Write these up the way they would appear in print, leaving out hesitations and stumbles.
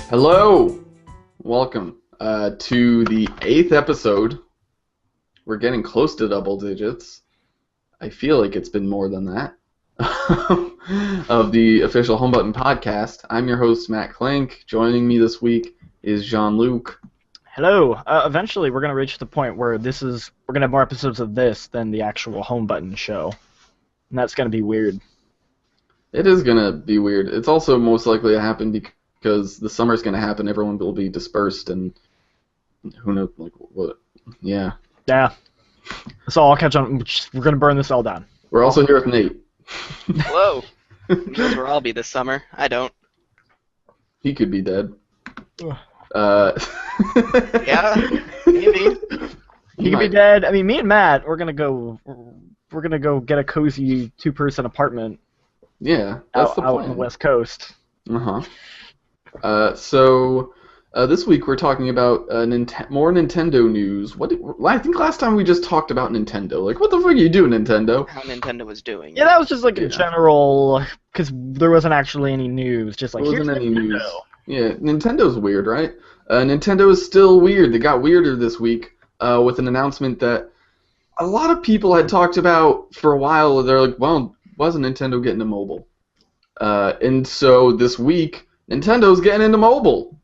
Hello! Welcome to the 8th episode. We're getting close to double digits. I feel like it's been more than that. Of the official Home Button podcast. I'm your host, Matt Clank. Joining me this week is Jean-Luc. Hello. Eventually, we're going to reach the point where we're going to have more episodes of this than the actual Home Button show. And that's going to be weird. It is going to be weird. It's also most likely to happen because the summer's going to happen. Everyone will be dispersed, and who knows, like, what? Yeah. Yeah. So I'll catch on. We're going to burn this all down. We're also here with Nate. Hello. Who knows where I'll be this summer? I don't. He could be dead. Yeah, maybe. He could be dead. I mean, me and Matt, we're gonna go get a cozy 2-person apartment. Yeah, that's the plan. Out on the West Coast. So this week we're talking about more Nintendo news. I think last time we just talked about Nintendo. Like, what the fuck are you doing, Nintendo? How Nintendo was doing. Yeah, that was just like a general, because there wasn't actually any news. Just like, there wasn't here's any Nintendo. news. Yeah, Nintendo's weird, right? Nintendo is still weird. They got weirder this week with an announcement that a lot of people had talked about for a while. They're like, well, wasn't Nintendo getting to mobile? And so this week, Nintendo's getting into mobile.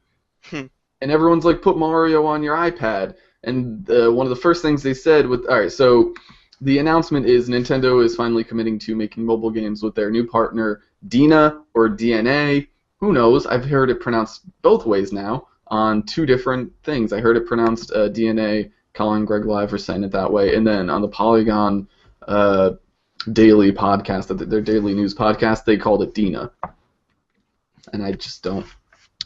And everyone's like, put Mario on your iPad. And one of the first things they said so the announcement is Nintendo is finally committing to making mobile games with their new partner, Dina or DNA. Who knows? I've heard it pronounced both ways now on 2 different things. I heard it pronounced DNA, Colin Greg Live was saying it that way, and then on the Polygon daily podcast, their daily news podcast, they called it Dina. And I just don't.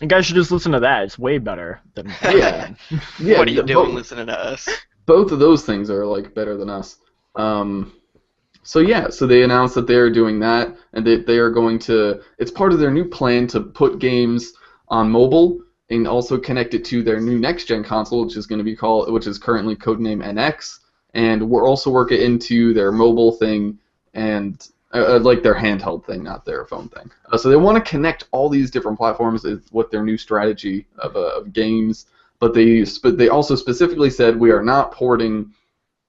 You guys should just listen to that. It's way better than. Yeah. What are you doing listening to us? Both of those things are like better than us. So they announced that they're doing that, and they are going to. It's part of their new plan to put games on mobile and also connect it to their new next-gen console, which is currently Codename NX, and we're also working into their mobile thing and like their handheld thing, not their phone thing. So they want to connect all these different platforms is what their new strategy of games. But they also specifically said we are not porting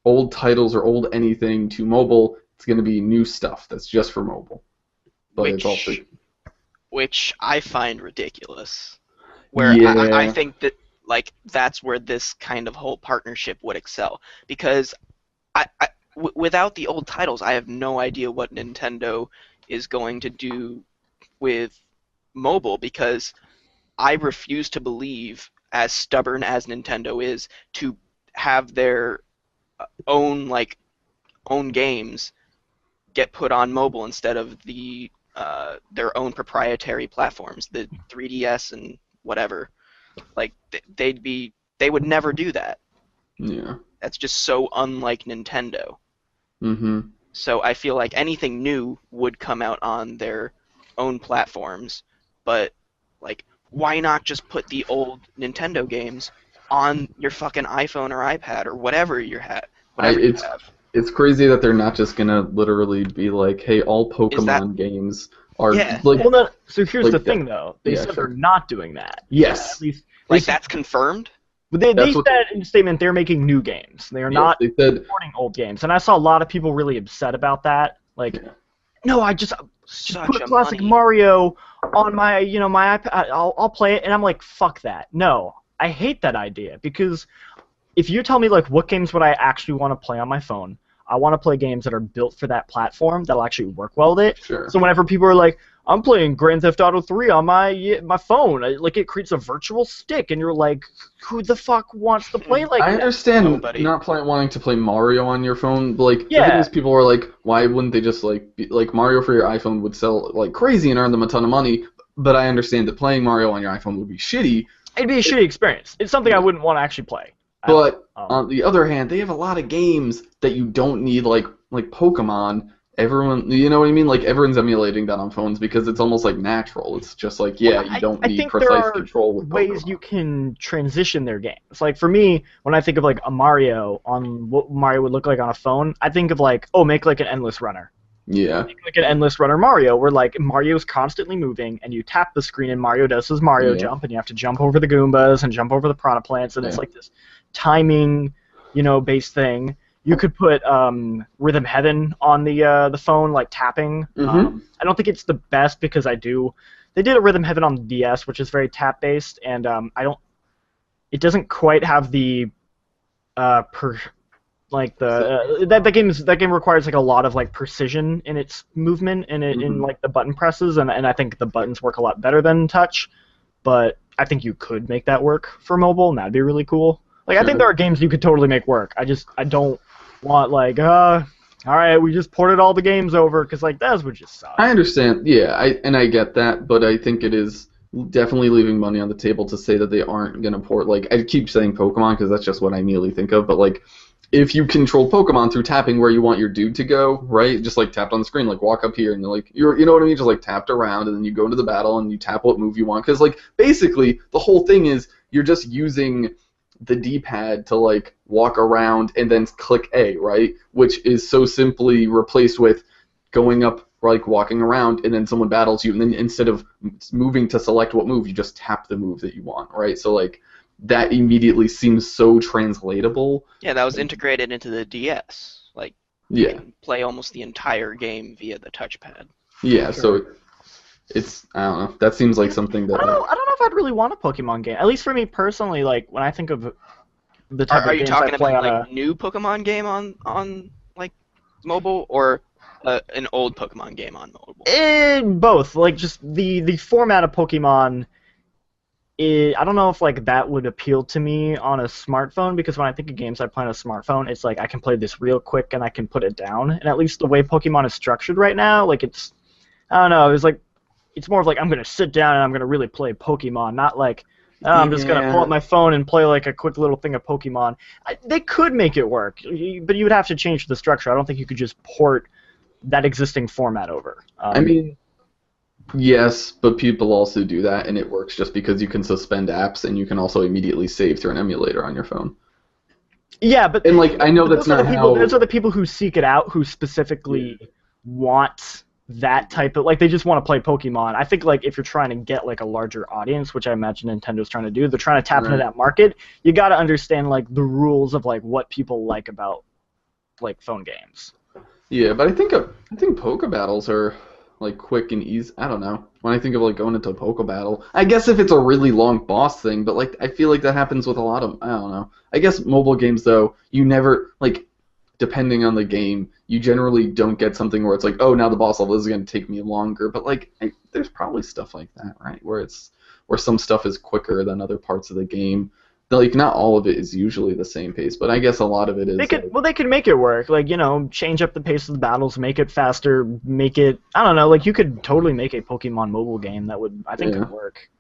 old titles or old anything to mobile. It's going to be new stuff that's just for mobile. But Which I find ridiculous. Where yeah. I think that that's where this kind of whole partnership would excel. Because without the old titles, I have no idea what Nintendo is going to do with mobile, because I refuse to believe, as stubborn as Nintendo is, to have their own games get put on mobile instead of their own proprietary platforms, the 3DS and whatever. Like, they would never do that. Yeah. That's just so unlike Nintendo. Mm-hmm. So I feel like anything new would come out on their own platforms, but why not just put the old Nintendo games on your fucking iPhone or iPad or whatever you have? It's crazy that they're not just gonna literally be like, hey, all Pokemon games are so here's the thing, though. They said they're not doing that. Yes. At least that's confirmed? But they said in the statement they're making new games. They are not supporting old games. And I saw a lot of people really upset about that. No, I just put classic Mario on my iPad. I'll play it, and I'm like, fuck that. No, I hate that idea, because if you tell me what games would I actually want to play on my phone, I want to play games that are built for that platform that'll actually work well with it. Sure. So whenever people are like, I'm playing Grand Theft Auto 3 on my phone, it creates a virtual stick, and you're like, who the fuck wants to play like that? I understand wanting to play Mario on your phone, but the thing is, people are like, why wouldn't they just Mario for your iPhone would sell like crazy and earn them a ton of money, but I understand that playing Mario on your iPhone would be shitty. It'd be a shitty experience. It's something I wouldn't want to actually play. But on the other hand, they have a lot of games that you don't need, like Pokemon. Everyone, you know what I mean? Everyone's emulating that on phones because it's almost natural. It's just you don't need precise control with Pokemon. Ways you can transition their games. For me, when I think of a Mario on what Mario would look like on a phone, I think of make an endless runner. Yeah. Like an endless runner Mario, where like Mario's constantly moving, and you tap the screen, and Mario does his Mario jump, and you have to jump over the Goombas and jump over the Piranha Plants, and it's like this timing, based thing. You could put Rhythm Heaven on the phone, like tapping. Mm-hmm. I don't think it's the best because they did a Rhythm Heaven on the DS, which is very tap based, and it doesn't quite have the that game requires like a lot of like precision in its movement and in like the button presses, and I think the buttons work a lot better than touch, but I think you could make that work for mobile, and that'd be really cool. Like I think there are games you could totally make work. I don't want like all right, we just ported all the games over, because like that would just suck. I understand, yeah, I get that, but I think it is definitely leaving money on the table to say that they aren't gonna port. Like I keep saying Pokemon because that's just what I immediately think of, but like if you control Pokemon through tapping where you want your dude to go, right? Just like tapped on the screen, like walk up here, and you know what I mean? Just like tapped around, and then you go into the battle and you tap what move you want. Because like basically the whole thing is you're just using the D-pad to like walk around and then click A, right? Which is so simply replaced with going up, like walking around, and then someone battles you, and then instead of moving to select what move, you just tap the move that you want, right? So like that immediately seems so translatable. Yeah, that was integrated into the DS. Like, you can play almost the entire game via the touchpad. Yeah, so it's, I don't know, that seems like something that... I don't know if I'd really want a Pokemon game. At least for me personally, like, when I think of the type of games I play on... Are you talking about, like, new Pokemon game on like, mobile, or an old Pokemon game on mobile? Both. Like, just the format of Pokemon... I don't know if like that would appeal to me on a smartphone, because when I think of games I play on a smartphone, it's like I can play this real quick and I can put it down. And at least the way Pokemon is structured right now, like it's, I don't know, it's more of like I'm gonna sit down and I'm gonna really play Pokemon, not like I'm just gonna pull up my phone and play like a quick little thing of Pokemon. They could make it work, but you would have to change the structure. I don't think you could just port that existing format over. I mean, yes, but people also do that, and it works just because you can suspend apps, and you can also immediately save through an emulator on your phone. Yeah, but and like I know that's not how. Those are the people who seek it out, who specifically want that type of, like, they just want to play Pokemon. I think like if you're trying to get like a larger audience, which I imagine Nintendo's trying to do, they're trying to tap into that market. You got to understand like the rules of like what people like about like phone games. Yeah, but I think Poke Battles are like quick and easy. I don't know. When I think of like going into a Poke Battle, I guess if it's a really long boss thing, but like I feel like that happens with a lot of, I don't know. I guess mobile games though, you never, like, depending on the game, you generally don't get something where it's like, oh, now the boss level is going to take me longer. But like, there's probably stuff like that, right? Where some stuff is quicker than other parts of the game. Like, not all of it is usually the same pace, but I guess a lot of it is. They could make it work. Like, change up the pace of the battles, make it faster, make it, I don't know, like, you could totally make a Pokemon mobile game that would, I think, could work.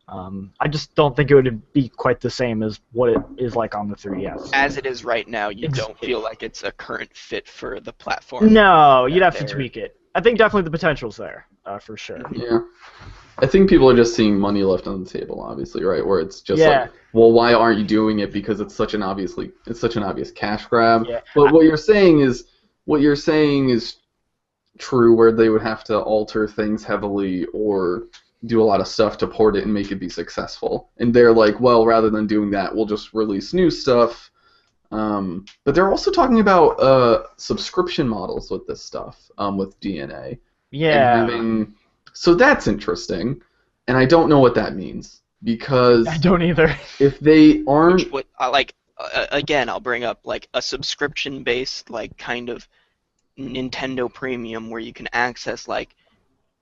I just don't think it would be quite the same as what it is like on the 3DS. As it is right now, you don't feel like it's a current fit for the platform. No, you'd have to tweak it. I think definitely the potential's there, for sure. Yeah. I think people are just seeing money left on the table, obviously, right? Where it's just like, well, why aren't you doing it? Because it's such an obvious cash grab. Yeah. But what you're saying is true, where they would have to alter things heavily or do a lot of stuff to port it and make it be successful. And they're like, well, rather than doing that, we'll just release new stuff. But they're also talking about subscription models with this stuff, with DNA. Yeah. So that's interesting, and I don't know what that means, because I don't either. If they aren't, again, I'll bring up like a subscription-based like kind of Nintendo Premium where you can access like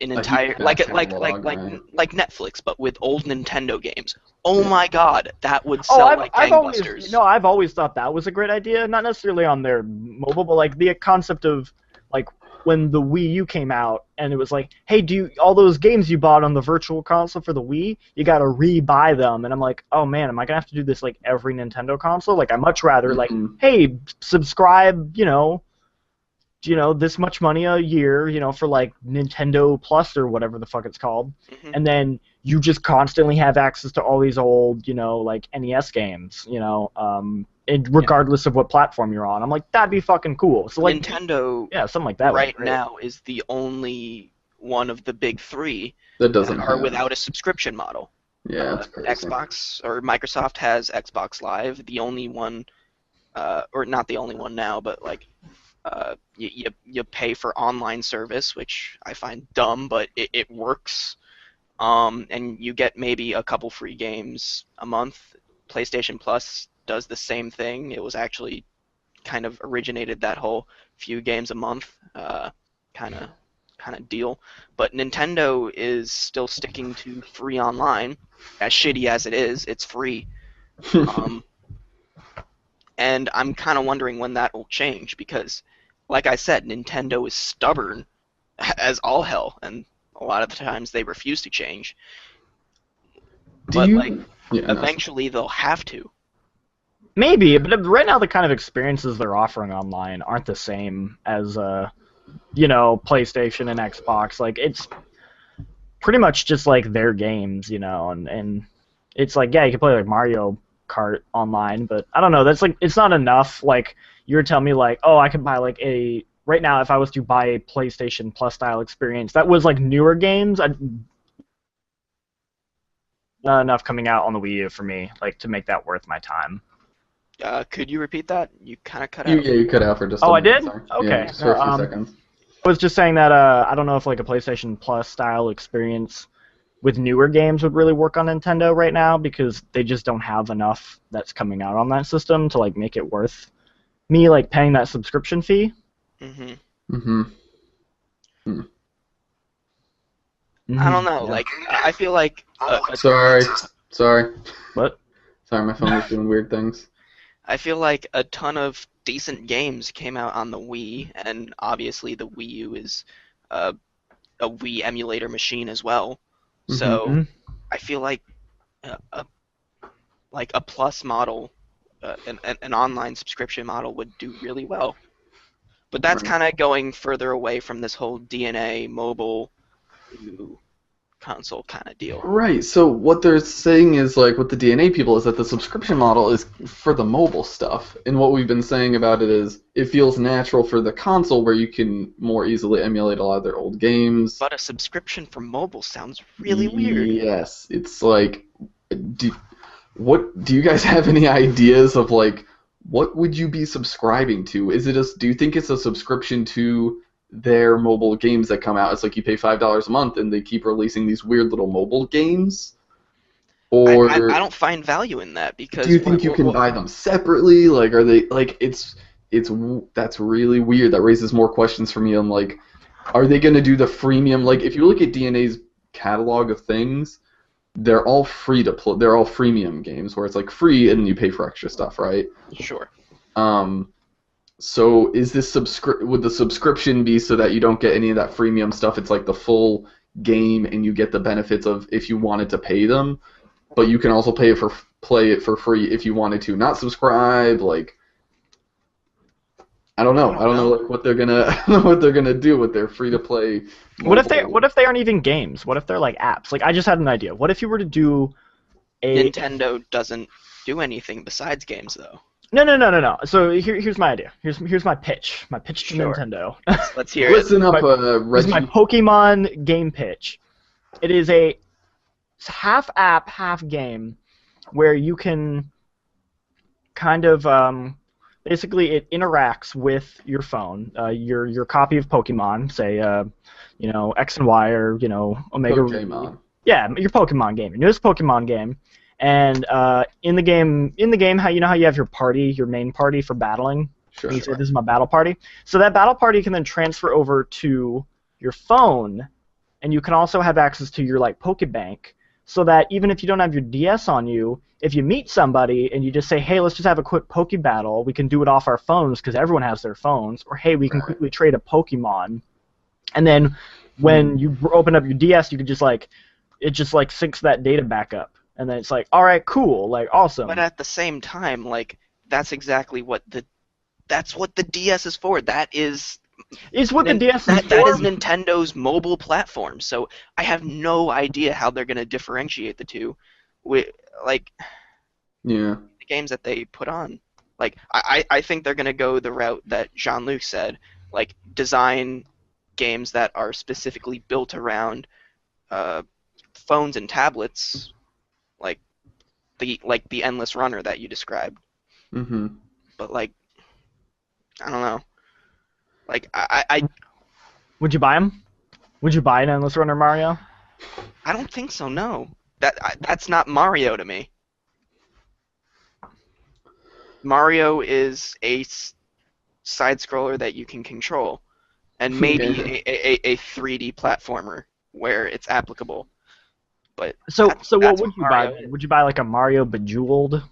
an entire like Netflix, but with old Nintendo games. Oh my God, that would sell like gangbusters. I've always thought that was a great idea. Not necessarily on their mobile, but like the concept of like when the Wii U came out and it was like, hey, all those games you bought on the virtual console for the Wii, you gotta re-buy them. And I'm like, oh man, am I gonna have to do this like every Nintendo console? Like, I'd much rather like, hey, subscribe, this much money a year, for like Nintendo Plus or whatever the fuck it's called, and then you just constantly have access to all these old, like NES games, regardless of what platform you're on. I'm like, that'd be fucking cool. So like Nintendo, yeah, something like that right now is the only one of the big three that doesn't are without a subscription model. Yeah, that's crazy. Xbox or Microsoft has Xbox Live, the only one, or not the only one now, but like you pay for online service, which I find dumb, but it works. And you get maybe a couple free games a month. PlayStation Plus does the same thing. It was actually kind of originated that whole few games a month kind of deal. But Nintendo is still sticking to free online. As shitty as it is, it's free. And I'm kind of wondering when that will change because, like I said, Nintendo is stubborn as all hell, and a lot of the times they refuse to change. But eventually they'll have to. Maybe, but right now the kind of experiences they're offering online aren't the same as PlayStation and Xbox. Like it's pretty much just like their games, and it's like, yeah, you can play like Mario Kart online, but I don't know, that's like, it's not enough. Like you're telling me like, oh, I could buy like right now if I was to buy a PlayStation Plus style experience that was like newer games, not enough coming out on the Wii U for me like to make that worth my time. Could you repeat that? You kind of cut out. Yeah, you cut out for just a minute. I did? Sorry. Okay. Yeah, just for a few seconds. I was just saying that I don't know if like a PlayStation Plus style experience with newer games would really work on Nintendo right now because they just don't have enough that's coming out on that system to like make it worth me like paying that subscription fee. I don't know. Yeah. Like I feel like. Sorry. What? Sorry, my phone was doing weird things. I feel like a ton of decent games came out on the Wii, and obviously the Wii U is a Wii emulator machine as well. So I feel like a Plus model, an online subscription model would do really well. But that's kind of going further away from this whole DNA mobile console kind of deal. Right, so what they're saying is, like, with the DNA people, is that the subscription model is for the mobile stuff. And what we've been saying about it is, it feels natural for the console where you can more easily emulate a lot of their old games. But a subscription for mobile sounds really weird. Yes, it's like, do you guys have any ideas of, like, what would you be subscribing to? Do you think it's a subscription to their mobile games that come out? It's like you pay $5 a month and they keep releasing these weird little mobile games? Or I don't find value in that because. Do you think you can buy them separately? Like, are they like that's really weird. That raises more questions for me. I'm like, are they going to do the freemium? Like, if you look at DNA's catalog of things, they're all free to play. They're all freemium games where it's like free and you pay for extra stuff, right? Sure. So is this would the subscription be so that you don't get any of that freemium stuff? It's like the full game and you get the benefits of if you wanted to pay them, but you can also play it for free if you wanted to not subscribe. Like, I don't know. I don't know like what they're gonna do with their free to play. What if they aren't even games? What if they're like apps? Like I just had an idea. What if you were to do Nintendo doesn't do anything besides games though. No. So here's my idea. Here's my pitch. My pitch to Nintendo. Let's hear Listen up, Reggie. This is my Pokemon game pitch. It is a half app, half game, where you can kind of basically it interacts with your phone, your copy of Pokemon, say X and Y or Omega. Pokemon. Yeah, your Pokemon game, your newest Pokemon game. And in the game, how you have your party, your main party for battling. Sure. You say this is my battle party. So that battle party can then transfer over to your phone, and you can also have access to your like Pokebank, so that even if you don't have your DS on you, if you meet somebody and you just say, hey, let's just have a quick Poke battle, we can do it off our phones because everyone has their phones, or hey, we can quickly trade a Pokemon, and then when you open up your DS, you can just like it just like syncs that data back up. And then it's like, all right, cool, like awesome. But at the same time, like that's exactly what the DS is for. That is Is what the DS that is Nintendo's mobile platform, so I have no idea how they're going to differentiate the two. Like, yeah, the games that they put on. Like, I think they're going to go the route that Jean-Luc said, like, design games that are specifically built around phones and tablets, like the Endless Runner that you described. Mm-hmm. But, like, I don't know. Like, I Would you buy them? Would you buy an Endless Runner, Mario? I don't think so. No, that's not Mario to me. Mario is a side scroller that you can control, and maybe a 3D platformer where it's applicable. But so what that's would you Mario buy? is. Would you buy like a Mario Bejeweled?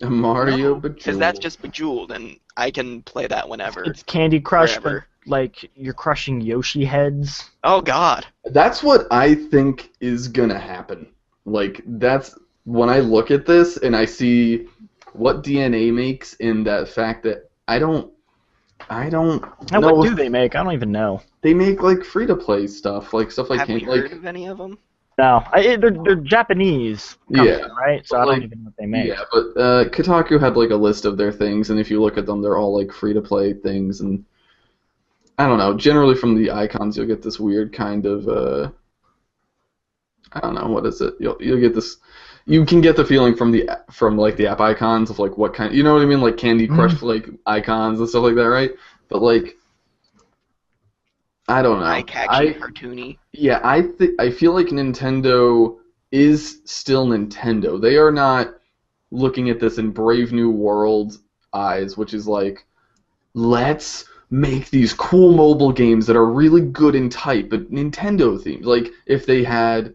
A Mario Bejeweled. Because that's just Bejeweled, and I can play that whenever. It's Candy Crush, wherever. but like you're crushing Yoshi heads. Oh God. That's what I think is gonna happen. Like, that's when I look at this and I see what DNA makes in that fact that I don't know. What do they make? I don't even know. They make like free-to-play stuff, like stuff like Have we heard of any of them? No, they're Japanese company, Yeah, right? So I don't even know what they make. Yeah, but Kotaku had like a list of their things, and if you look at them, they're all like free-to-play things, and I don't know. Generally, from the icons, you'll get this weird kind of I don't know, what is it? You'll get this. You can get the feeling from like the app icons of like what kind. You know what I mean? Like Candy Crush like icons and stuff like that, right? But like, I don't know. Eye-catching, cartoony. Yeah, I feel like Nintendo is still Nintendo. They are not looking at this in Brave New World eyes, which is like, let's make these cool mobile games that are really good in type, but Nintendo themed. Like if they had,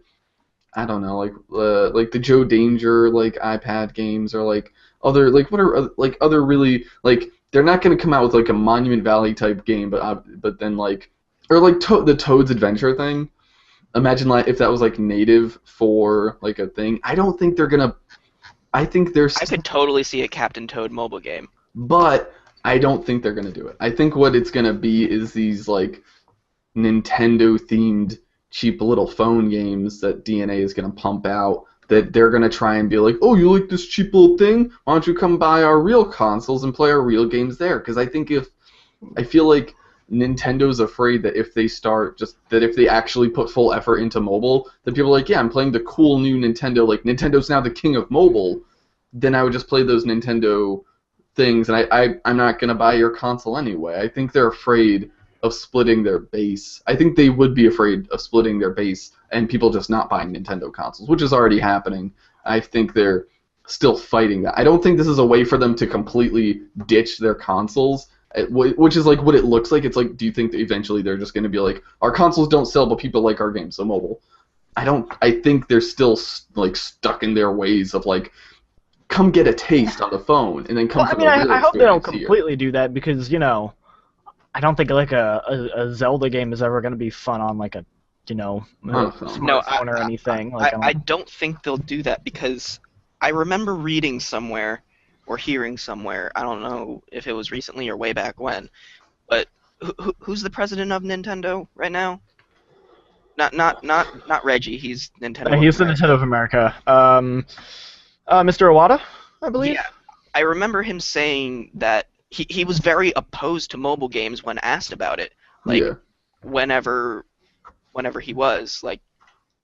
I don't know, like the Joe Danger like iPad games, or like other like what are like other really like, they're not gonna come out with like a Monument Valley type game, but then like, or like the Toad's Adventure thing. Imagine like if that was like native for like a thing. I don't think they're gonna. I think there's. I could totally see a Captain Toad mobile game. But I don't think they're gonna do it. I think what it's gonna be is these like Nintendo themed cheap little phone games that DNA is gonna pump out. That they're gonna try and be like, oh, you like this cheap little thing? Why don't you come buy our real consoles and play our real games there? Because I feel like Nintendo's afraid that if they actually put full effort into mobile, that people are like, yeah, I'm playing the cool new Nintendo, like Nintendo's now the king of mobile, then I would just play those Nintendo things, and I'm not going to buy your console anyway. I think they're afraid of splitting their base. I think they would be afraid of splitting their base and people just not buying Nintendo consoles, which is already happening. I think they're still fighting that. I don't think this is a way for them to completely ditch their consoles, which is like what it looks like. It's like, do you think that eventually they're just going to be like, our consoles don't sell, but people like our games, so mobile? I think they're still like stuck in their ways of like, come get a taste on the phone, and then come. Well, I mean, I hope they don't completely do that, because I don't think like a Zelda game is ever going to be fun on like a smartphone or anything. I don't think they'll do that, because I remember reading somewhere or hearing somewhere, I don't know if it was recently or way back when, but who's the president of Nintendo right now? Not Reggie. He's Nintendo. He's the Nintendo of America. Mr. Whatta, I believe. Yeah, I remember him saying that he was very opposed to mobile games when asked about it. Like, yeah. whenever he was, like,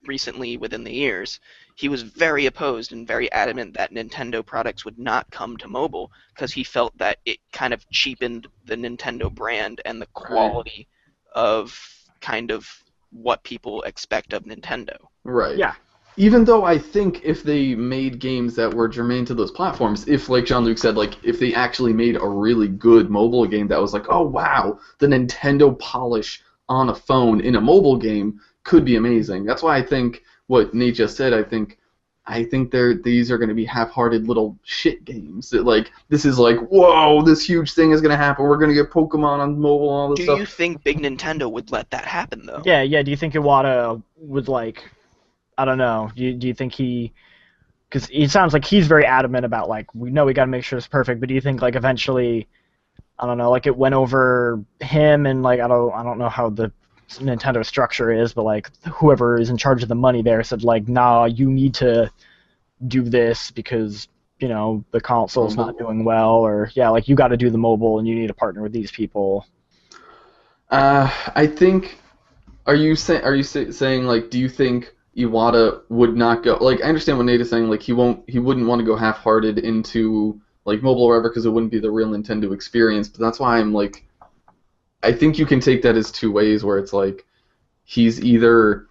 recently within the years, he was very opposed and very adamant that Nintendo products would not come to mobile, because he felt that it kind of cheapened the Nintendo brand and the quality of kind of what people expect of Nintendo. Right. Yeah. Even though I think if they made games that were germane to those platforms, if, like Jean-Luc said, like, if they actually made a really good mobile game that was like, oh, wow, the Nintendo polish on a phone in a mobile game could be amazing. That's why I think what Nate just said, I think these are going to be half-hearted little shit games. That, like, this is like, whoa, this huge thing is going to happen. We're going to get Pokemon on mobile, all this stuff. Do you think Big Nintendo would let that happen, though? Yeah. Do you think Iwata would, like, I don't know, do you think because it sounds like he's very adamant about, like, we know we got to make sure it's perfect, but do you think, like, eventually I don't know, like it went over him and like I don't know how the Nintendo structure is, but like whoever is in charge of the money there said like, nah, you need to do this because the console's not doing well, or like you got to do the mobile and you need to partner with these people. I think. Are you saying like, do you think Iwata would not go? Like, I understand what Nate is saying. Like, he wouldn't want to go half-hearted into like mobile or whatever because it wouldn't be the real Nintendo experience. But that's why I'm like, I think you can take that as two ways. Where it's like, he's either,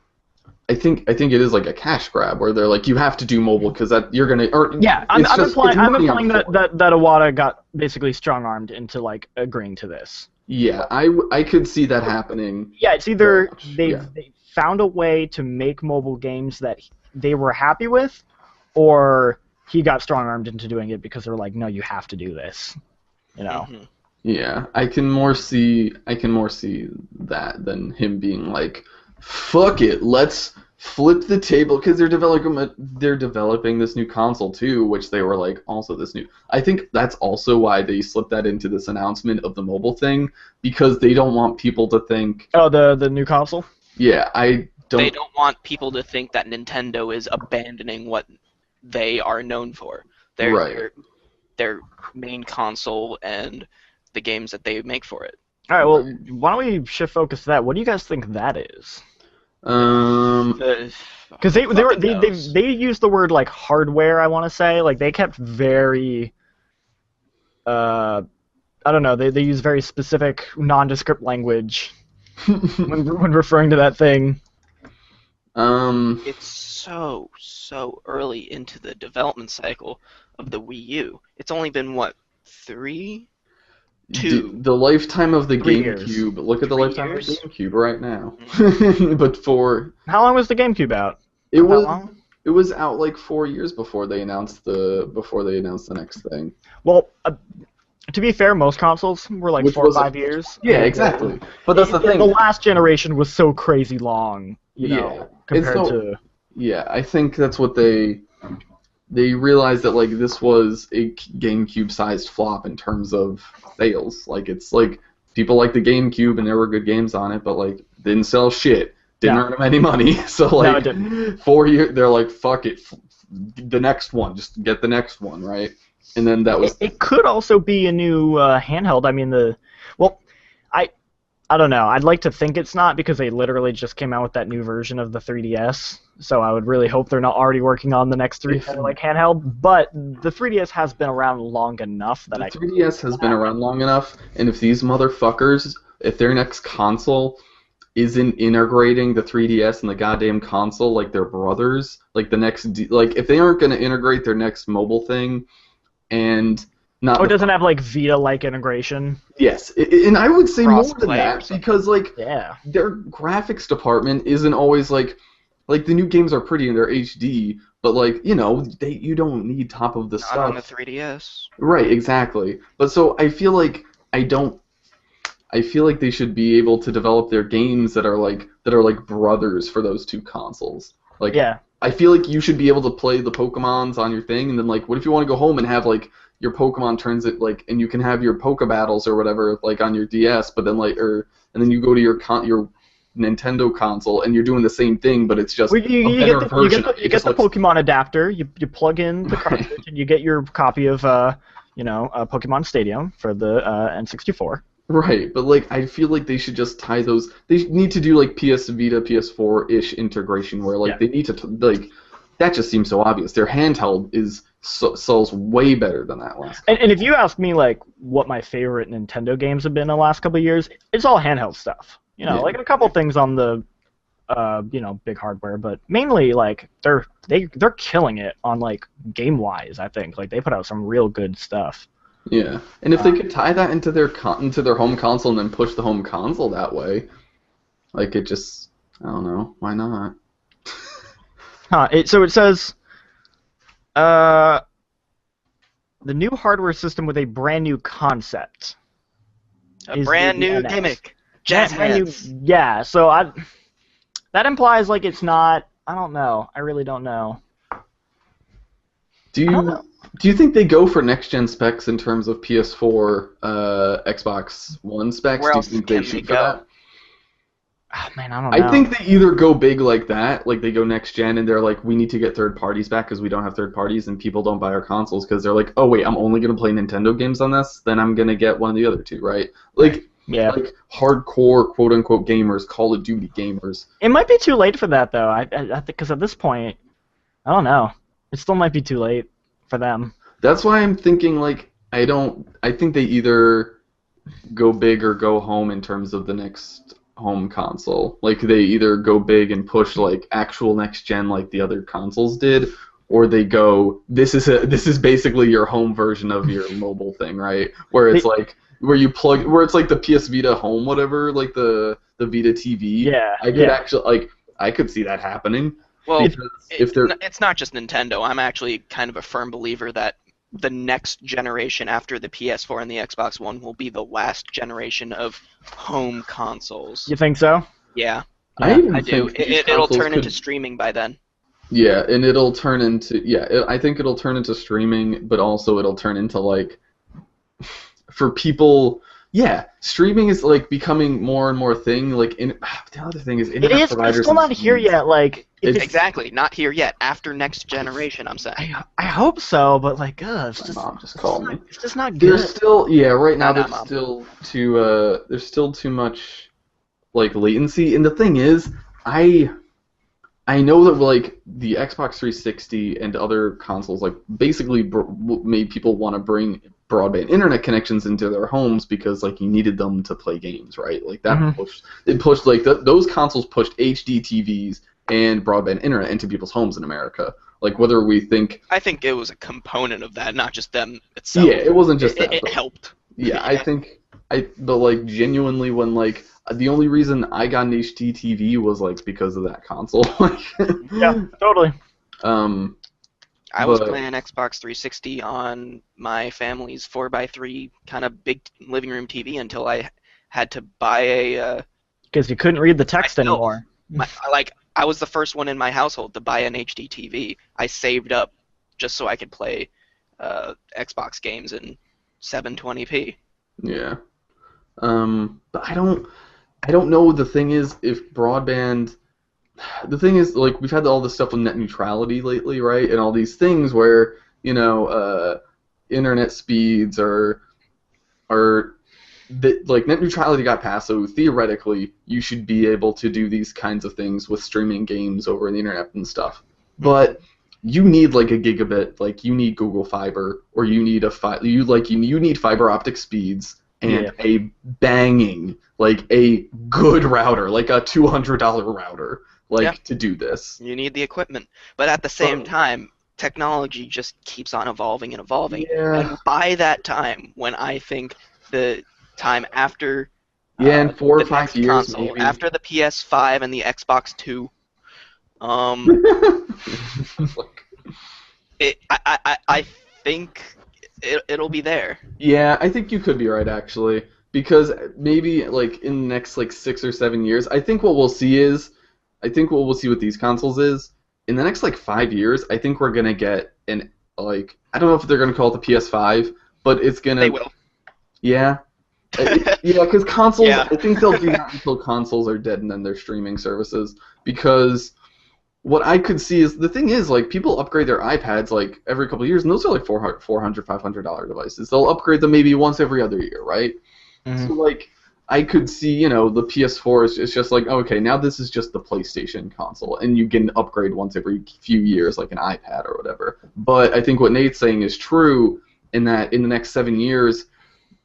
I think it is like a cash grab where they're like, you have to do mobile because that you're gonna. Or I'm implying that Iwata got basically strong-armed into like agreeing to this. Yeah, I could see that happening. Yeah, it's either they found a way to make mobile games that they were happy with, or he got strong-armed into doing it because they're like, no, you have to do this. Mm-hmm. Yeah, I can more see that than him being like, fuck it, let's flip the table, because they're developing this new console too, which they were like also this new. I think that's also why they slipped that into this announcement of the mobile thing, because they don't want people to think. Oh, the new console. Yeah, They don't want people to think that Nintendo is abandoning what they are known for. Their main console and the games that they make for it. All right, well, why don't we shift focus to that? What do you guys think that is? Because they used the word like hardware. I want to say like they kept very. I don't know. They use very specific nondescript language when referring to that thing. It's so early into the development cycle of the Wii U. It's only been what, 3? 2. The lifetime of the 3 years. GameCube. Look at the lifetime of the GameCube right now. But for how long was the GameCube out? It was out like 4 years before they announced the next thing. Well, to be fair, most consoles were like 4 or 5 years. Yeah, exactly. But that's the thing. The last generation was so crazy long, compared to. Yeah, I think that's what they realized, that like this was a GameCube-sized flop in terms of sales. Like it's like people like the GameCube and there were good games on it, but like didn't sell shit, didn't earn them any money. So like no, it didn't. 4 years, they're like, fuck it, the next one, just get the next one, right? And then that was. It could also be a new handheld. I mean I don't know. I'd like to think it's not, because they literally just came out with that new version of the 3DS. So I would really hope they're not already working on the next handheld. But the 3DS has been around long enough that the 3DS has been around long enough, and if these motherfuckers, if their next console isn't integrating the 3DS and the goddamn console like their brothers, like the next, like if they aren't going to integrate their next mobile thing, and not. Oh, it doesn't have like Vita-like integration. Yes, and I would say more than that, because like their graphics department isn't always like the new games are pretty and they're HD, but like you don't need top of the stuff. Not on the 3DS. Right, exactly. But so I feel like they should be able to develop their games that are like brothers for those two consoles. Like I feel like you should be able to play the Pokemons on your thing, and then like what if you want to go home and have like your Pokemon turns it like, and you can have your Poke Battles or whatever like on your DS, but then like and then you go to your Nintendo console and you're doing the same thing, but it's just you get the Pokemon adapter. You plug in the cartridge and you get your copy of Pokemon Stadium for the N64. Right, but like I feel like they should just tie those. They need to do like PS Vita, PS4-ish integration where like they need to like. That just seems so obvious. Their handheld sells way better than that last. And if you ask me like what my favorite Nintendo games have been in the last couple of years, it's all handheld stuff. Like a couple things on the big hardware, but mainly like they're killing it on like game-wise. I think like they put out some real good stuff. Yeah, and if they could tie that into their home console and then push the home console that way, like it just, I don't know, why not? So it says, the new hardware system with a brand new concept. A brand new gimmick. Jazz hands. Yeah, so that implies like it's not. I don't know. I really don't know. Do you? Do you think they go for next-gen specs in terms of PS4, Xbox One specs? Where Do you else think can they they shoot for go? that? Oh, man, I don't know. I think they either go big like that, like they go next-gen and they're like, we need to get third parties back because we don't have third parties and people don't buy our consoles because they're like, oh wait, I'm only going to play Nintendo games on this, then I'm going to get one of the other two, right? Like, yeah. Like hardcore quote-unquote gamers, Call of Duty gamers. It might be too late for that, though. I think because at this point, I don't know. It still might be too late for them. That's why I'm thinking, like, I think they either go big or go home in terms of the next home console. Like, they either go big and push, like, actual next-gen like the other consoles did, or they go, this is basically your home version of your mobile thing, right? Where it's where it's like the PS Vita home, whatever, like the Vita TV. Yeah. I could see that happening. Well, it's not just Nintendo. I'm actually kind of a firm believer that the next generation after the PS4 and the Xbox One will be the last generation of home consoles. You think so? Yeah, I do. It'll turn into streaming by then. Yeah, and it'll turn into I think it'll turn into streaming, but also it'll turn into like for people. Yeah, streaming is like becoming more and more thing. Like the other thing is internet providers. It's still not here yet. Like exactly not here yet. After next generation, I'm saying. I hope so, but like, it's mom just called me. It's just not good. There's still right now. There's still too much like latency, and the thing is, I know that like the Xbox 360 and other consoles like basically made people want to bring broadband internet connections into their homes because like you needed them to play games, right? Like that pushed like those consoles pushed HD TVs and broadband internet into people's homes in America. Like whether we think I think it was a component of that, not just them itself. Yeah, it wasn't just that. It helped. Yeah, but like genuinely when like the only reason I got an HD TV was like because of that console. Yeah, totally. I was playing Xbox 360 on my family's 4x3 kind of big living room TV until I had to buy a. Because you couldn't read the text anymore. I was the first one in my household to buy an HD TV. I saved up just so I could play Xbox games in 720p. Yeah. But I don't know. The thing is, if broadband. The thing is, like, we've had all this stuff with net neutrality lately, right? And all these things where, internet speeds like, net neutrality got passed, so theoretically, you should be able to do these kinds of things with streaming games over the internet and stuff. But you need, like, a gigabit, like, you need Google Fiber, or you need you need fiber optic speeds, and a banging, like, a good router, like a $200 router. To do this. You need the equipment. But at the same time, technology just keeps on evolving and evolving. Yeah. And by that time, when I think the time after in 4 or 5 years, console, maybe. After the PS5 and the Xbox 2, I think it'll be there. Yeah, I think you could be right, actually. Because maybe, like, in the next, like, 6 or 7 years, I think what we'll see with these consoles is, in the next, like, 5 years, I think we're going to get I don't know if they're going to call it the PS5, but it's going to... They will. Yeah. Because consoles, I think they'll do that until consoles are dead and then they're streaming services. Because what I could see is, the thing is, like, people upgrade their iPads, like, every couple of years, and those are, like, $400, $500 devices. They'll upgrade them maybe once every other year, right? Mm-hmm. So, like... I could see, the PS4 is just like, okay, now this is just the PlayStation console, and you can upgrade once every few years, like an iPad or whatever. But I think what Nate's saying is true, in that in the next 7 years,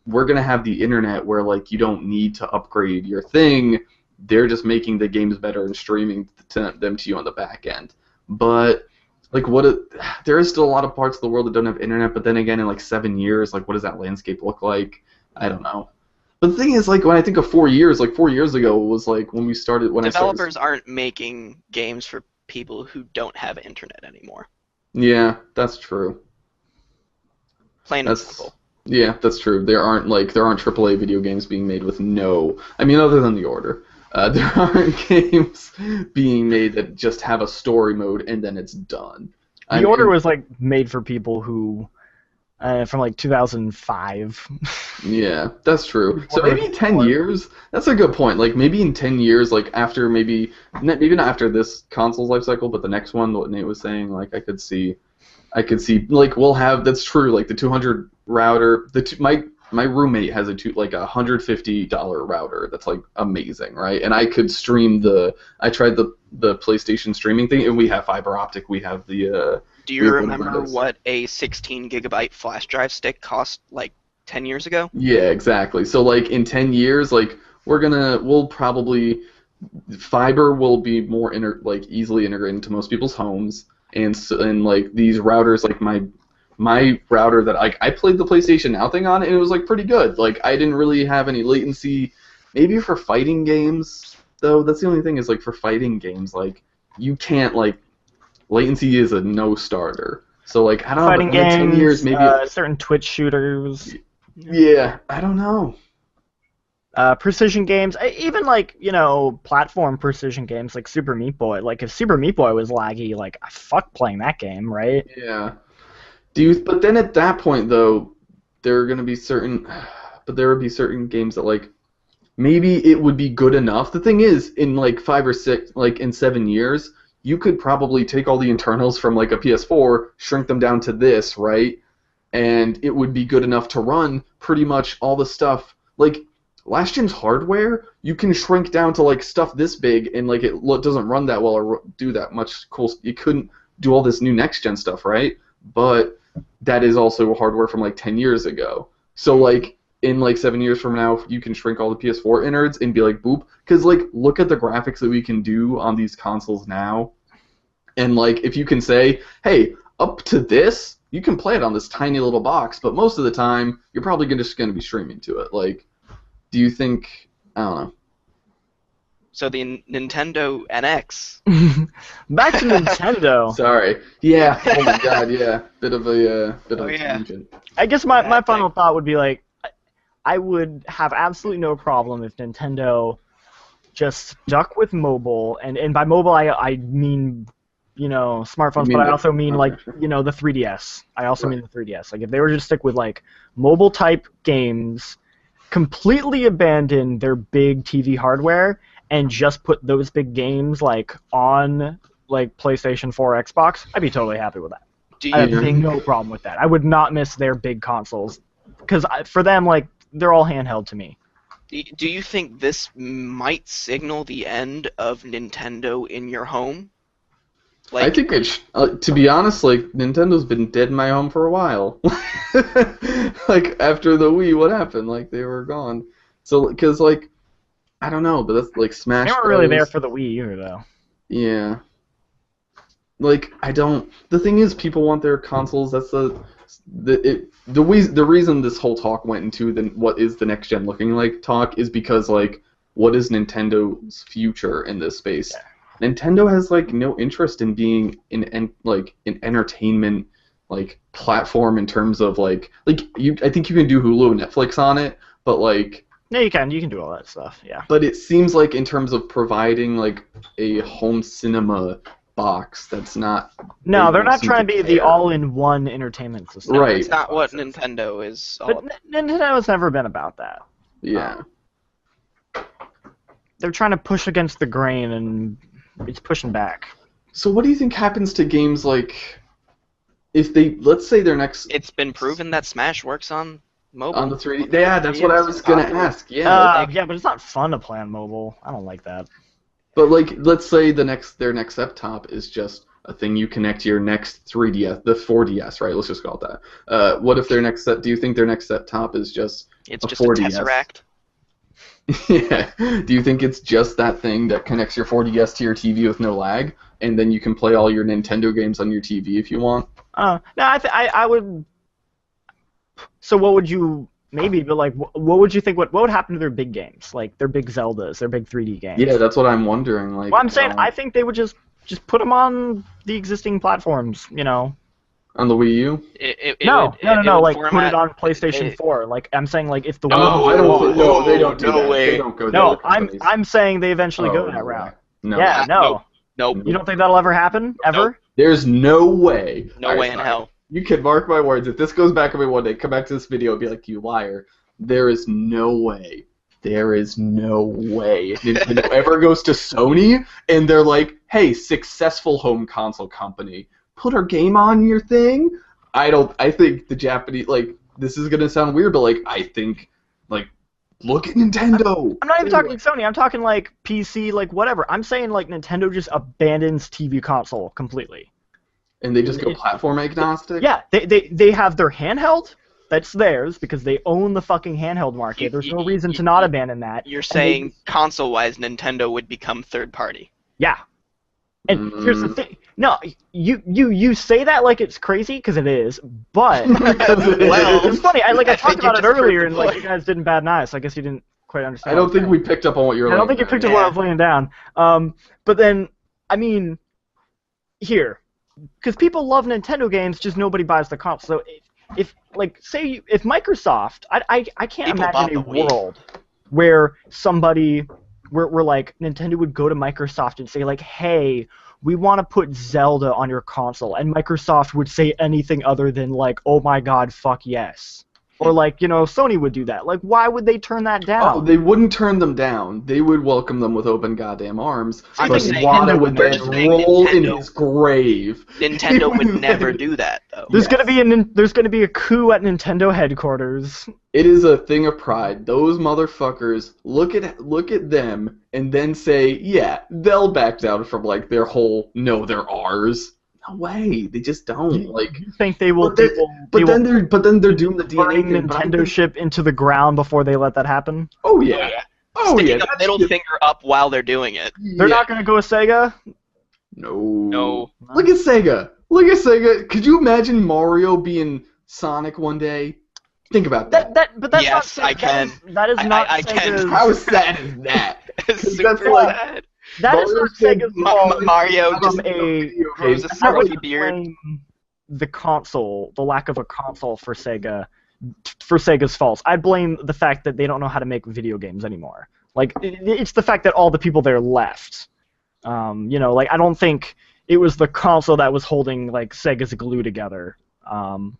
we're going to have the internet where, like, you don't need to upgrade your thing. They're just making the games better and streaming them to you on the back end. But, like, there is still a lot of parts of the world that don't have internet, but then again, in, like, 7 years, like, what does that landscape look like? I don't know. But the thing is, like, when I think of 4 years, like, 4 years ago was, like, when we started... Developers aren't making games for people who don't have internet anymore. Yeah, that's true. Plain and simple. Yeah, that's true. There aren't AAA video games being made with no... I mean, other than The Order. There aren't games being made that just have a story mode and then it's done. The order was like made for people who, from like 2005. Yeah, that's true. So maybe in 10 years, that's a good point. Like maybe in 10 years, like after maybe not after this console's life cycle, but the next one, what Nate was saying, like I could see like we'll have, that's true, like the 200 router. My roommate has a $150 router that's like amazing, right? And I could stream I tried the PlayStation streaming thing, and we have fiber optic. We have the. Do you remember what a 16 gigabyte flash drive stick cost like 10 years ago? Yeah, exactly. So like in 10 years, like we'll probably fiber will be more easily integrated into most people's homes, and like these routers, like my router that I played the PlayStation Now thing on, and it was like pretty good. Like I didn't really have any latency. Maybe for fighting games though, that's the only thing is like for fighting games, like you can't like latency is a no starter. So like I don't fighting know, games, 10 years maybe certain Twitch shooters. Yeah, I don't know. Precision games, even like platform precision games like Super Meat Boy. Like if Super Meat Boy was laggy, like fuck playing that game, right? Yeah. But then at that point though, there would be certain games that like maybe it would be good enough. The thing is, in like 5 or 6, like in 7 years, you could probably take all the internals from like a PS4, shrink them down to this, right? And it would be good enough to run pretty much all the stuff. Like last gen's hardware, you can shrink down to like stuff this big, and like it doesn't run that well or do that much cool. You couldn't do all this new next gen stuff, right? But that is also hardware from like 10 years ago. So like in like 7 years from now, you can shrink all the PS4 innards and be like boop, because like look at the graphics that we can do on these consoles now, and like if you can say, hey, up to this, you can play it on this tiny little box, but most of the time you're probably just going to be streaming to it. Like, do you think? I don't know. So the Nintendo NX. Back to Nintendo. Sorry. Yeah. Oh my God. Yeah. Bit of a tangent. I guess my final thought would be like, I would have absolutely no problem if Nintendo just stuck with mobile, and by mobile I mean smartphones, but I also mean like the 3DS. I also mean the 3DS. Like if they were to stick with like mobile type games, completely abandon their big TV hardware, and just put those big games like on like PlayStation 4, Xbox, I'd be totally happy with that. I have no problem with that. I would not miss their big consoles, because for them, like, they're all handheld to me. Do you think this might signal the end of Nintendo in your home? Like, I think to be honest, like, Nintendo's been dead in my home for a while. Like, after the Wii, what happened? Like, they were gone. So, because, like, I don't know, but that's, like, Smash Bros. They weren't really there for the Wii either, though. Yeah. Like, the thing is, people want their consoles. That's the reason this whole talk went into what is the next gen looking like talk is because, like, what is Nintendo's future in this space? Yeah. Nintendo has like no interest in being an entertainment like platform in terms of like I think you can do Hulu and Netflix on it, but like no, you can do all that stuff, yeah. But it seems like in terms of providing like a home cinema box, that's not. No, they're not trying to be the all-in-one entertainment system. Right. It's not what Nintendo is. But Nintendo has never been about that. Yeah. They're trying to push against the grain, and it's pushing back. So what do you think happens to games like if they, let's say their next... It's been proven that Smash works on mobile. On the 3D? Yeah, that's what I was going to ask. Yeah. Yeah, but it's not fun to play on mobile. I don't like that. But like, let's say their next set-top is just a thing you connect to your next 3DS, the 4DS, right? Let's just call it that. What if do you think their next set-top is just it's a just 4DS? A Tesseract? Yeah. Do you think it's just that thing that connects your 4DS to your TV with no lag, and then you can play all your Nintendo games on your TV if you want? No, I would. So what would you maybe? But like, what would you think? What would happen to their big games, like their big Zeldas, their big 3D games? Yeah, that's what I'm wondering. Like, well, I'm saying I think they would just put them on the existing platforms, On the Wii U? No. Like put it on PlayStation 4. Like I'm saying, like if the Wii. No, they don't do that. Way. They don't go there. No, I'm saying they eventually go that route. No. Yeah, no. Nope. You don't think that'll ever happen? Ever? There's no way. No way in hell. You can mark my words. If this goes back on me one day, come back to this video and be like, you liar. There is no way. There is no way Nintendo ever goes to Sony and they're like, hey, successful home console company, put our game on your thing? I think the Japanese, like, this is going to sound weird, but, like, I think, like, look at Nintendo. I'm not even talking Sony. I'm talking, like, PC, like, whatever. I'm saying, like, Nintendo just abandons TV console completely. And they just go platform agnostic? Yeah, they have their handheld. That's theirs because they own the fucking handheld market. There's no reason to not abandon that. You're saying console-wise, Nintendo would become third party. Yeah. And here's the thing. No, you say that like it's crazy because it is, but well, it's funny. I talked about it earlier and like you guys didn't bat an eye, so I guess you didn't quite understand. I don't think we picked up on what you were. I don't think you picked up what I was laying down. But then I mean, here, because people love Nintendo games, just nobody buys the console. So if Microsoft, I can't imagine a world where where like Nintendo would go to Microsoft and say like, hey, we want to put Zelda on your console, and Microsoft would say anything other than like, oh my god, fuck yes. Or like, Sony would do that. Like, why would they turn that down? Oh, they wouldn't turn them down. They would welcome them with open goddamn arms. But Whatta would then roll in his grave. Nintendo would never do that, though. There's gonna be a coup at Nintendo headquarters. It is a thing of pride. Those motherfuckers look at them and then say, yeah, they'll back down from like their whole no, they're ours. No way, they just don't. You think they will? But then they're doing the DNA thing. Nintendo ship into the ground before they let that happen. Oh yeah. Sticking a middle finger up while they're doing it. They're not gonna go with Sega. No. Look at Sega. Could you imagine Mario being Sonic one day? Think about that. But that's yes, not. I can. That is not. I can. How sad is that? It's super sad. That is not Sega's fault. Mario just grows a salty beard. The console, the lack of a console for Sega's faults. I'd blame the fact that they don't know how to make video games anymore. Like, it's the fact that all the people there left. Like, I don't think it was the console that was holding, like, Sega's glue together. I don't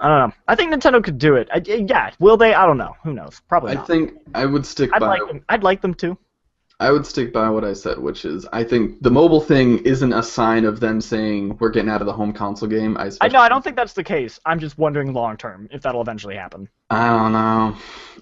know. I think Nintendo could do it. Yeah, will they? I don't know. Who knows? Probably not. I think I would stick by... I'd like them to. I would stick by what I said, which is I think the mobile thing isn't a sign of them saying we're getting out of the home console game. I don't think that's the case. I'm just wondering long term if that'll eventually happen. I don't know.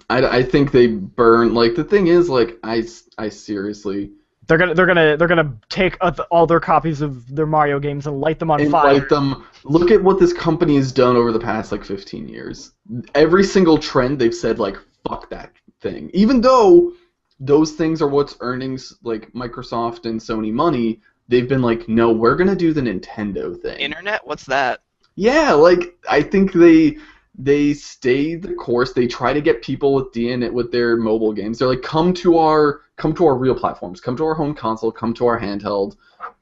I think they burn. Like the thing is, like I seriously. They're gonna take all their copies of their Mario games and light them on fire. Light them. Look at what this company has done over the past like 15 years. Every single trend they've said like fuck that thing, even though. Those things are what's earning like Microsoft and Sony money. They've been like, no, we're gonna do the Nintendo thing. Internet? What's that? Yeah, like I think they stay the course. They try to get people with their mobile games. They're like, come to our real platforms, come to our home console, come to our handheld.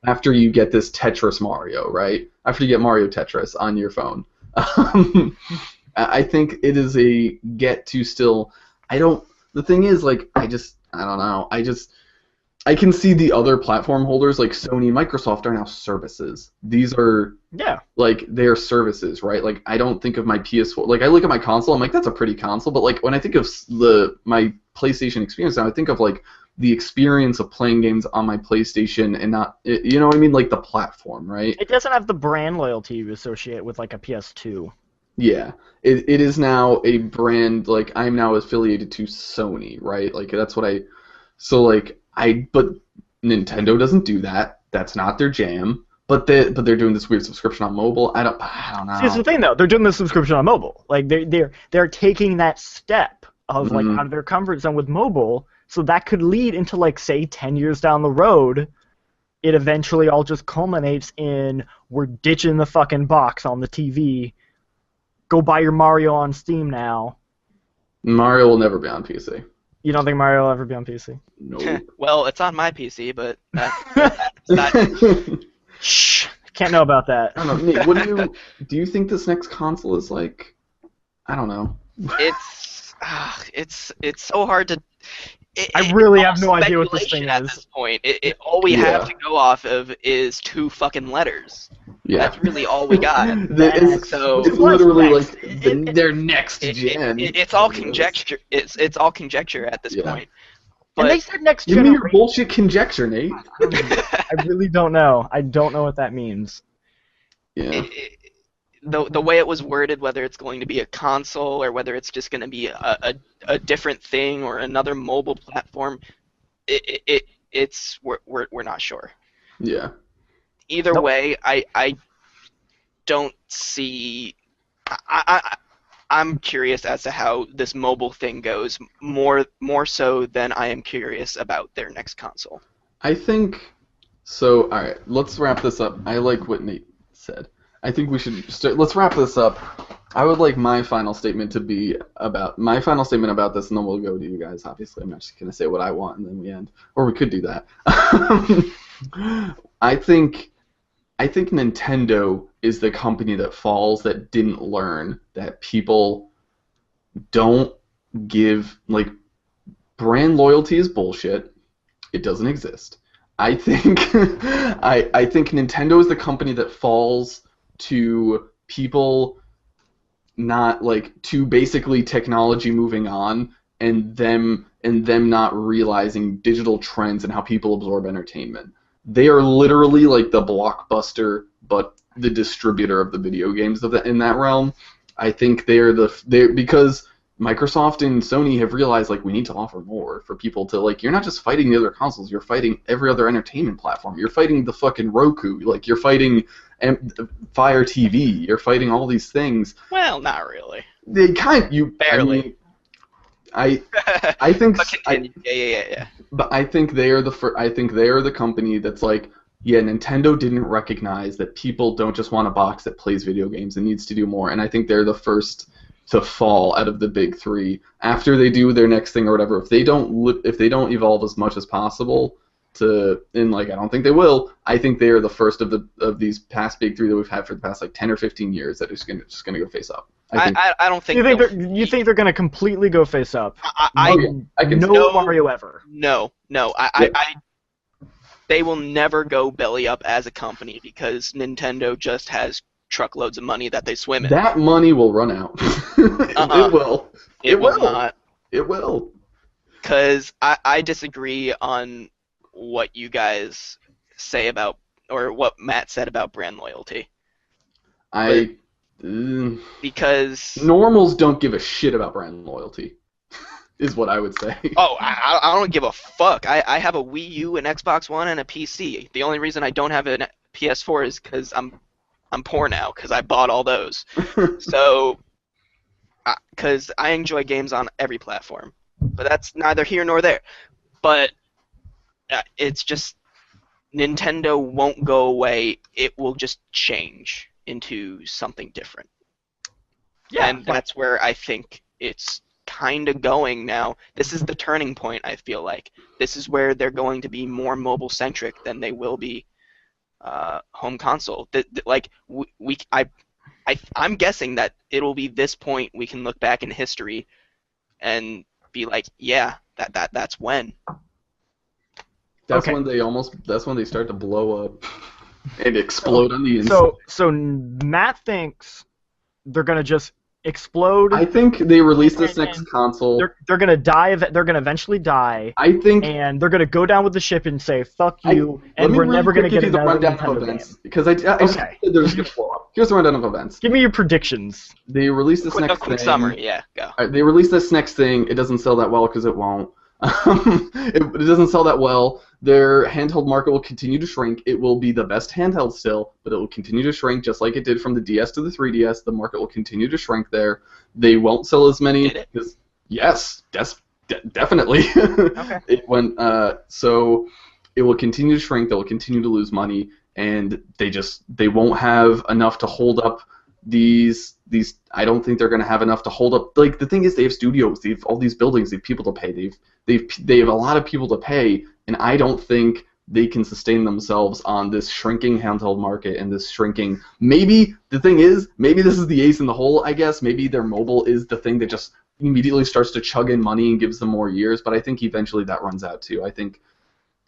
After you get this Tetris Mario, right? After you get Mario Tetris on your phone. I think it is a get to still. The thing is, like, I don't know. I can see the other platform holders like Sony and Microsoft are now services. These are like they're services, right? Like I don't think of my PS4. Like I look at my console, I'm like that's a pretty console, but like when I think of my PlayStation experience, now I think of like the experience of playing games on my PlayStation and not, you know what I mean, like the platform, right? It doesn't have the brand loyalty you associate with like a PS2. Yeah, it is now a brand, like, I'm now affiliated to Sony, right? Like, that's what but Nintendo doesn't do that. That's not their jam. But they're doing this weird subscription on mobile. I don't know. See, it's the thing, though. They're doing this subscription on mobile. Like, they're taking that step of, like, out of their comfort zone with mobile, so that could lead into, like, say, 10 years down the road, it eventually all just culminates in we're ditching the fucking box on the TV. Go buy your Mario on Steam now. Mario will never be on PC. You don't think Mario will ever be on PC? No. Well, it's on my PC, but that's not... Shh. Can't know about that. I don't know. Nate, do you think this next console is like? I don't know. It's so hard to. I really have no idea what this thing at is. This point, all we have to go off of is 2 fucking letters. Yeah. That's really all we got. It's literally like their next gen. It's all conjecture. It's all conjecture at this point. But and they said next gen. Give me your bullshit conjecture, Nate. I really don't know. I don't know what that means. Yeah. The way it was worded, whether it's going to be a console or whether it's just going to be a different thing or another mobile platform, we're not sure. Yeah. Either way, I don't see. I'm curious as to how this mobile thing goes, more so than I am curious about their next console. I think so. All right, let's wrap this up. I like what Nate said. I think we should let's wrap this up. I would like my final statement about this, and then we'll go to you guys. Obviously, I'm not just gonna say what I want and then we end, or we could do that. I think Nintendo is the company that falls that didn't learn that people don't give, like, brand loyalty is bullshit. It doesn't exist. I think I think Nintendo is the company that falls to people not, like, to basically technology moving on and them not realizing digital trends and how people absorb entertainment. They are literally like the Blockbuster, but the distributor of the video games in that realm. I think they're because Microsoft and Sony have realized, like, we need to offer more for people to, like, you're not just fighting the other consoles, you're fighting every other entertainment platform. You're fighting the fucking Roku, like, you're fighting Fire TV, you're fighting all these things. Well, not really. They barely. I think. Yeah. But I think they are the company that's like, yeah, Nintendo didn't recognize that people don't just want a box that plays video games. It needs to do more, and I think they're the first to fall out of the big three after they do their next thing or whatever. If they don't evolve as much as possible I don't think they will. I think they are the first of these past big three that we've had for the past, like, 10 or 15 years that is just gonna go face up. I don't think. You think they're gonna completely go face up? No Mario ever. No. They will never go belly up as a company because Nintendo just has truckloads of money that they swim in. That money will run out. It will. It will not. It will. Because I disagree on what you guys say about, or what Matt said about brand loyalty. Because normals don't give a shit about brand loyalty, is what I would say. Oh, I don't give a fuck. I have a Wii U, an Xbox One, and a PC. The only reason I don't have a PS4 is because I'm poor now, because I bought all those. So, because I enjoy games on every platform. But that's neither here nor there. But it's just Nintendo won't go away. It will just change into something different. Yeah, and that's where I think it's kind of going now. This is the turning point, I feel like. This is where they're going to be more mobile-centric than they will be home console. I'm guessing that it'll be this point we can look back in history and be like, yeah, that's when. That's when they start to blow up and explode on the inside. So Matt thinks they're gonna just explode. I think they release this next console. They're gonna die. They're gonna eventually die. I think, and they're gonna go down with the ship and say "fuck you," and we're never gonna get another Nintendo game. Because I they're just gonna blow up. Here's the rundown of events. Give me your predictions. They release this next thing. Quick summary, yeah, go. All right, they release this next thing. It doesn't sell that well because it won't. It doesn't sell that well. Their handheld market will continue to shrink. It will be the best handheld still, but it will continue to shrink just like it did from the DS to the 3DS. The market will continue to shrink there. They won't sell as many. Yes, definitely. Okay. So it will continue to shrink. They will continue to lose money, and they won't have enough to hold up these. I don't think they're going to have enough to hold up. Like, the thing is, they have studios, they have all these buildings, they have people to pay, they have a lot of people to pay, and I don't think they can sustain themselves on this shrinking handheld market and this shrinking. Maybe the thing is, maybe this is the ace in the hole. I guess maybe their mobile is the thing that just immediately starts to chug in money and gives them more years, but I think eventually that runs out too.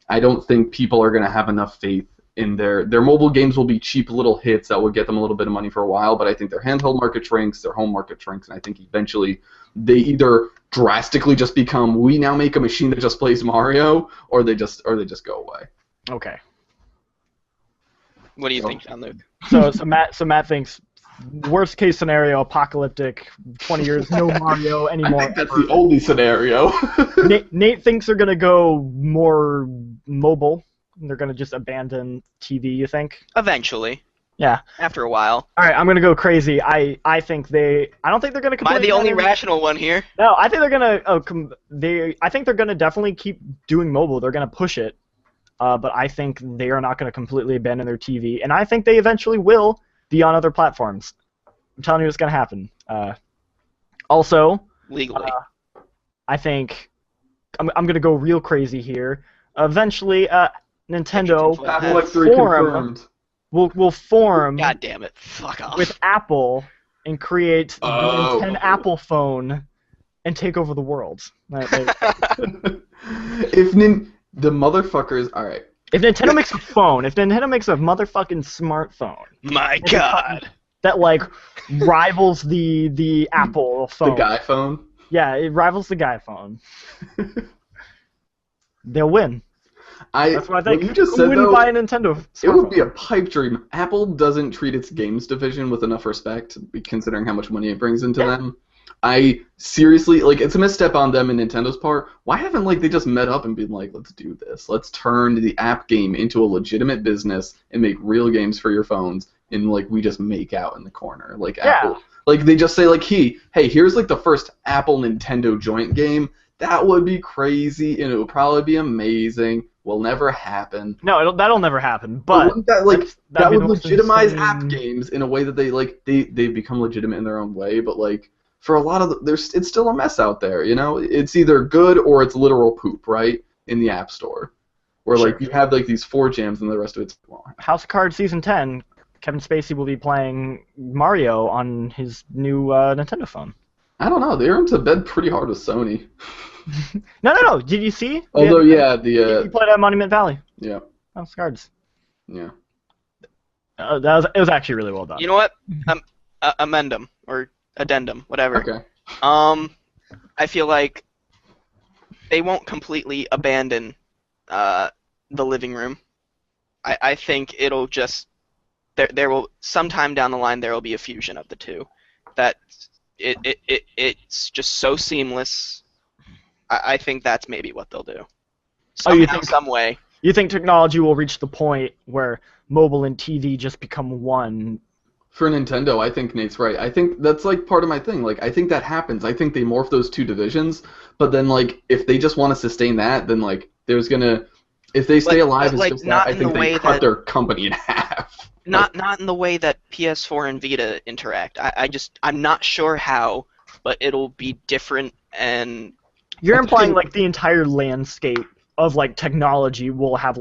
I don't think people are going to have enough faith in their mobile games will be cheap little hits that will get them a little bit of money for a while, but I think their handheld market shrinks, their home market shrinks, and I think eventually they either drastically just become, we now make a machine that just plays Mario, or they just go away. Okay. What do you think, Jean-Luc? So Matt thinks worst case scenario, apocalyptic, 20 years, no Mario anymore. I think that's the only scenario. Nate thinks they're gonna go more mobile. They're gonna just abandon TV. You think? Eventually. Yeah. After a while. All right, I'm gonna go crazy. I don't think they're gonna. Am I the only rational one here? No, I think they're gonna. I think they're gonna definitely keep doing mobile. They're gonna push it. But I think they are not going to completely abandon their TV, and I think they eventually will be on other platforms. I'm telling you what's going to happen. Also, legally, I think I'm going to go real crazy here. Eventually, Nintendo will form. God damn it! Fuck off. With Apple and create the Nintendo Apple phone and take over the world. The motherfuckers, alright. If Nintendo makes a phone, if Nintendo makes a motherfucking smartphone, my God, that like rivals the Apple phone. The guy phone? Yeah, it rivals the guy phone. They'll win. That's what I think. You just said, wouldn't buy a Nintendo smartphone? It would be a pipe dream. Apple doesn't treat its games division with enough respect, considering how much money it brings into them. I seriously, it's a misstep on them and Nintendo's part. Why haven't, they just met up and been like, let's do this. Let's turn the app game into a legitimate business and make real games for your phones, and, we just make out in the corner. Apple. They just say, hey, here's, the first Apple-Nintendo joint game. That would be crazy, and it would probably be amazing. Will never happen. No, that'll never happen, but that would legitimize app games in a way that they become legitimate in their own way, but, for a lot of it's still a mess out there, It's either good or it's literal poop, right? In the App Store, where you have these 4 jams and the rest of it's. House of Cards Season 10, Kevin Spacey will be playing Mario on his new Nintendo phone. I don't know. They're into bed pretty hard with Sony. No. Did you see? Although he played at Monument Valley. Yeah. House of Cards. Yeah. It was actually really well done. You know what? Amendum or addendum, whatever. Okay. I feel like they won't completely abandon the living room. I think it'll just there will sometime down the line there will be a fusion of the two. That it's just so seamless. I think that's maybe what they'll do. Somehow, some way. You think technology will reach the point where mobile and TV just become one? For Nintendo, I think Nate's right. I think that's part of my thing. I think that happens. I think they morph those two divisions, but then if they just want to sustain that, then there's gonna if they stay alive as just that, I think they cut their company in half. Not in the way that PS4 and Vita interact. I'm not sure how, but it'll be different and. You're implying the entire landscape of technology will have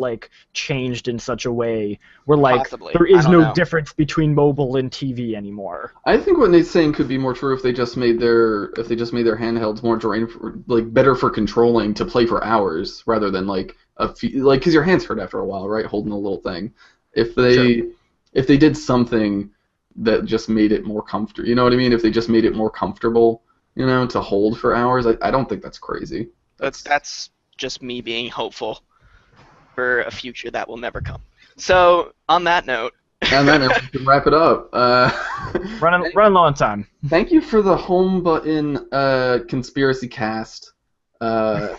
changed in such a way where Possibly. There is no difference between mobile and TV anymore. I think what Nate's saying could be more true if they just made their handhelds more better for controlling to play for hours rather than because your hands hurt after a while, right? Holding a little thing. If they did something that just made it more comfortable, you know what I mean? If they just made it more comfortable, to hold for hours, I don't think that's crazy. That's just me being hopeful for a future that will never come. So, on that note... we can wrap it up. Running low on time. Thank you for the home button conspiracy cast for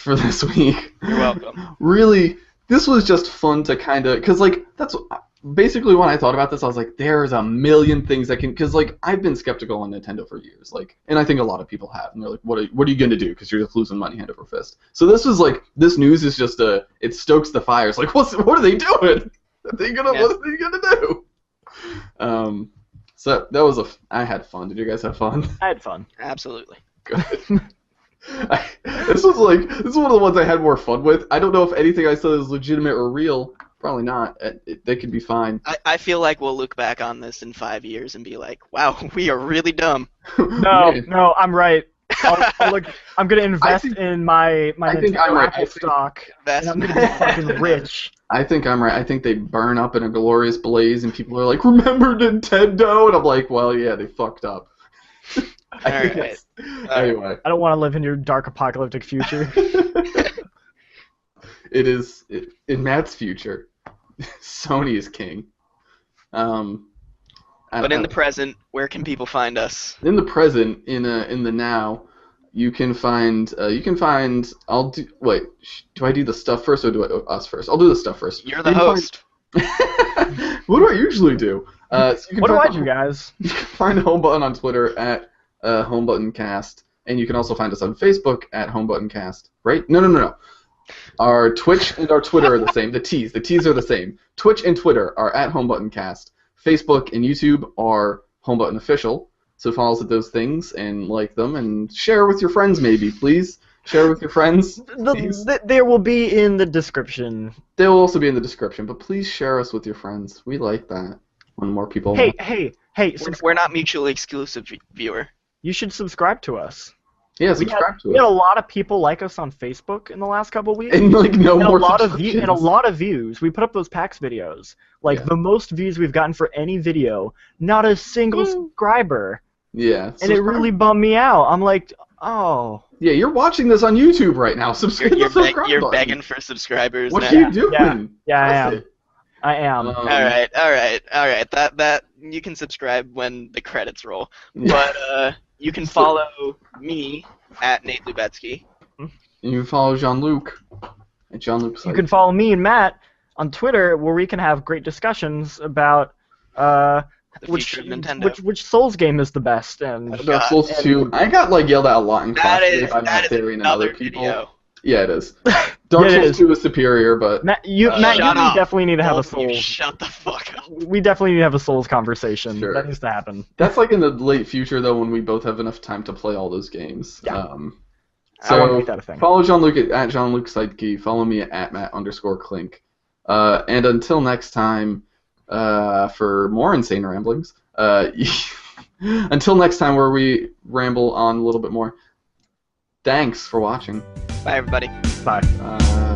this week. You're welcome. Really, this was just fun to kind of... Because, that's... Basically, when I thought about this, I was like, there's a million things that can... Because, I've been skeptical on Nintendo for years. And I think a lot of people have. And they're like, what are you going to do? Because you're just losing money hand over fist. So this was this news is just it stokes the fires. What are they doing? What are they going to do? So that was I had fun. Did you guys have fun? I had fun. Absolutely. Good. This is one of the ones I had more fun with. I don't know if anything I said is legitimate or real. Probably not. They could be fine. I feel like we'll look back on this in 5 years and be like, wow, we are really dumb. No, I'm right. I'm gonna invest in my Nintendo Apple stock, and I'm gonna be fucking rich. I think I'm right. I think they burn up in a glorious blaze, and people are like, "Remember Nintendo?" And I'm like, "Well, yeah, they fucked up." Alright. Anyway. I don't want to live in your dark apocalyptic future. It is in Matt's future. Sony is king. But in the present, where can people find us? In the present, in the now, you can find. I'll do. Wait, do I do the stuff first or do us first? I'll do the stuff first. You're the host. What do I usually do? So what do I do, guys? You can find Home Button on Twitter at HomeButtonCast, and you can also find us on Facebook at HomeButtonCast. Right? No. Our Twitch and our Twitter are the same. The T's are the same. Twitch and Twitter are at HomeButtonCast. Facebook and YouTube are HomeButton Official. So follow us at those things and like them and share with your friends, maybe, please. Share with your friends. There will be in the description. They will also be in the description, but please share us with your friends. We like that when more people. Hey! We're not mutually exclusive, viewer. You should subscribe to us. Yeah, subscribe to us. We had a lot of people like us on Facebook in the last couple of weeks. And a lot of views. We put up those PAX videos. The most views we've gotten for any video. Not a single subscriber. Yeah. And it really bummed me out. I'm like, oh. Yeah, you're watching this on YouTube right now. You're begging for subscribers. What are you doing? Yeah, I am. All right. That you can subscribe when the credits roll. But you can follow me at Nate Lubetsky. And you can follow Jean-Luc at Jean-Luc. You can follow me and Matt on Twitter, where we can have great discussions about which Souls game is the best. And Dark Souls 2. I got yelled at a lot in class by Matt Theory and other people. Video. Yeah, it is. Dark Souls 2 is superior, but Matt, you definitely need to have a Souls. Shut the fuck up. We definitely need to have a Souls conversation. Sure. That needs to happen. That's in the late future, though, when we both have enough time to play all those games. Yeah. I want to make that a thing. Follow Jean-Luc at Jean-Luc Sidekey. Follow me at Matt_Clink. And until next time, for more insane ramblings, until next time where we ramble on a little bit more, thanks for watching. Bye, everybody. Bye.